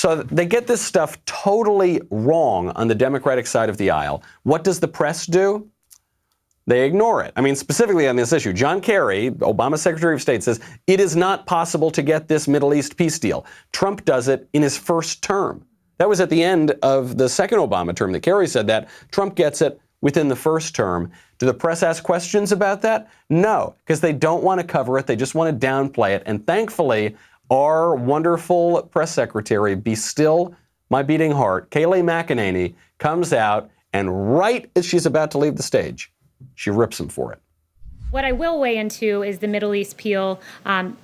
So they get this stuff totally wrong on the Democratic side of the aisle. What does the press do? They ignore it. I mean, specifically on this issue, John Kerry, Obama's Secretary of State, says it is not possible to get this Middle East peace deal. Trump does it in his first term. That was at the end of the second Obama term that Kerry said that. Trump gets it within the first term. Do the press ask questions about that? No, because they don't want to cover it. They just want to downplay it. And thankfully, our wonderful press secretary, be still my beating heart, Kayleigh McEnany, comes out and right as she's about to leave the stage, she rips him for it. What I will weigh into is the Middle East the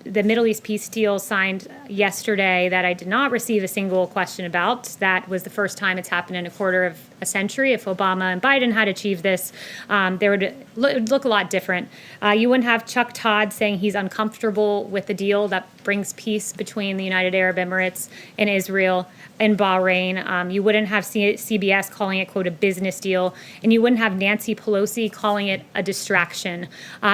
Middle East peace deal signed yesterday that I did not receive a single question about. That was the first time it's happened in a quarter of a century. If Obama and Biden had achieved this, there would look a lot different. You wouldn't have Chuck Todd saying he's uncomfortable with the deal that brings peace between the United Arab Emirates and Israel and Bahrain. You wouldn't have CBS calling it, quote, a business deal. And you wouldn't have Nancy Pelosi calling it a distraction.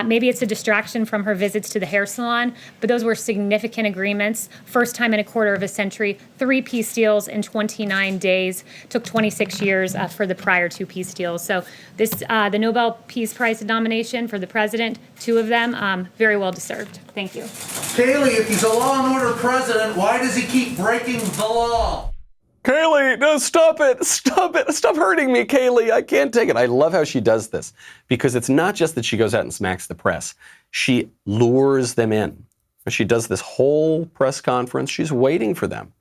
Maybe it's a distraction from her visits to the hair salon, but those were significant agreements. First time in a quarter of a century, 3 peace deals in 29 days. Took 26 years for the prior 2 peace deals. So this, the Nobel Peace Prize nomination for the president, 2 of them, very well deserved. Thank you. Kayleigh, if he's a law and order president, why does he keep breaking the law? Kayleigh, no, stop it. Stop it. Stop hurting me, Kayleigh. I can't take it. I love how she does this because it's not just that she goes out and smacks the press. She lures them in. She does this whole press conference. She's waiting for them.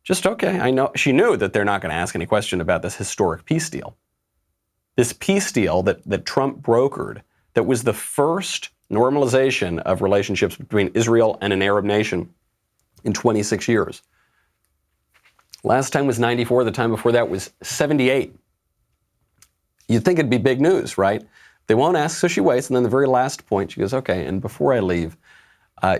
Just, okay, I know. She knew that they're not going to ask any question about this historic peace deal. This peace deal that Trump brokered, that was the first normalization of relationships between Israel and an Arab nation in 26 years. Last time was 94. The time before that was 78. You'd think it'd be big news, right? They won't ask, so she waits. And then the very last point, she goes, okay, and before I leave,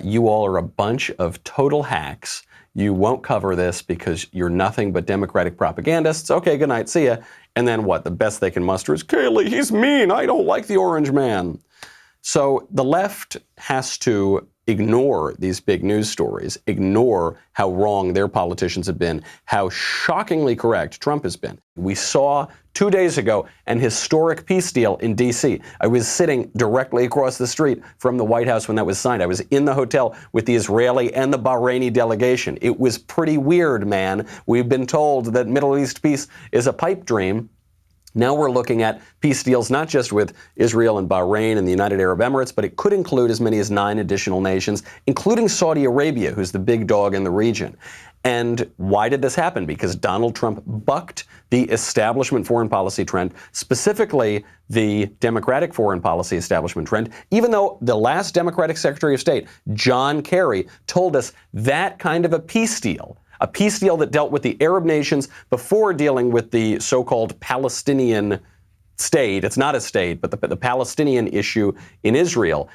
you all are a bunch of total hacks. You won't cover this because you're nothing but Democratic propagandists. Okay, good night, see ya. And then what? The best they can muster is, Kayleigh, he's mean. I don't like the orange man. So the left has to ignore these big news stories, ignore how wrong their politicians have been, how shockingly correct Trump has been. We saw 2 days ago an historic peace deal in D.C. I was sitting directly across the street from the White House when that was signed. I was in the hotel with the Israeli and the Bahraini delegation. It was pretty weird, man. We've been told that Middle East peace is a pipe dream. Now we're looking at peace deals not just with Israel and Bahrain and the United Arab Emirates, but it could include as many as 9 additional nations, including Saudi Arabia, who's the big dog in the region. And why did this happen? Because Donald Trump bucked the establishment foreign policy trend, specifically the Democratic foreign policy establishment trend, even though the last Democratic Secretary of State, John Kerry, told us that kind of a peace deal that dealt with the Arab nations before dealing with the so-called Palestinian state. It's not a state, but the Palestinian issue in Israel.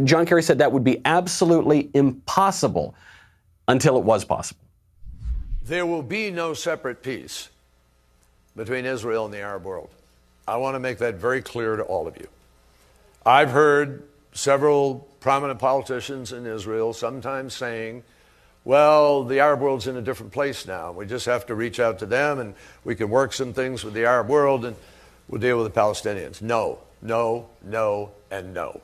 John Kerry said that would be absolutely impossible until it was possible. There will be no separate peace between Israel and the Arab world. I want to make that very clear to all of you. I've heard several prominent politicians in Israel sometimes saying, well, the Arab world's in a different place now. We just have to reach out to them and we can work some things with the Arab world and we'll deal with the Palestinians. No, no, no, and no.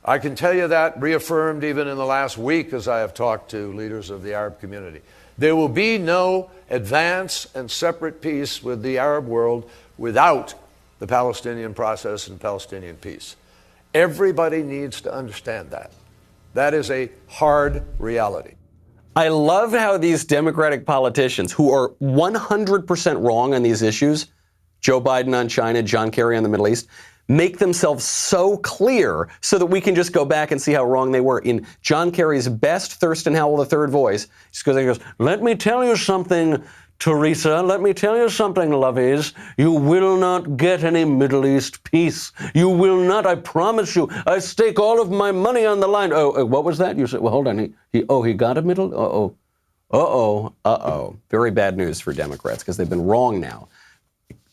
I can tell you that reaffirmed even in the last week as I have talked to leaders of the Arab community. There will be no advance and separate peace with the Arab world without the Palestinian process and Palestinian peace. Everybody needs to understand that. That is a hard reality. I love how these Democratic politicians who are 100% wrong on these issues, Joe Biden on China, John Kerry on the Middle East, make themselves so clear so that we can just go back and see how wrong they were. In John Kerry's best Thurston Howell III voice, he goes, let me tell you something, Teresa, let me tell you something, lovies. You will not get any Middle East peace. You will not, I promise you. I stake all of my money on the line. Oh, what was that? You said, well, hold on. He got a middle? Very bad news for Democrats because they've been wrong now,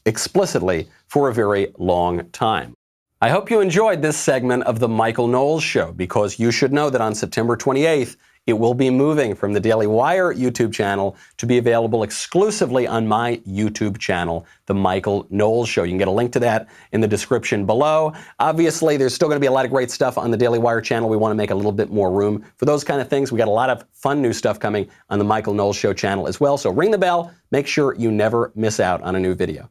explicitly, for a very long time. I hope you enjoyed this segment of the Michael Knowles Show because you should know that on September 28th, it will be moving from the Daily Wire YouTube channel to be available exclusively on my YouTube channel, The Michael Knowles Show. You can get a link to that in the description below. Obviously, there's still going to be a lot of great stuff on the Daily Wire channel. We want to make a little bit more room for those kind of things. We got a lot of fun new stuff coming on the Michael Knowles Show channel as well. So ring the bell. Make sure you never miss out on a new video.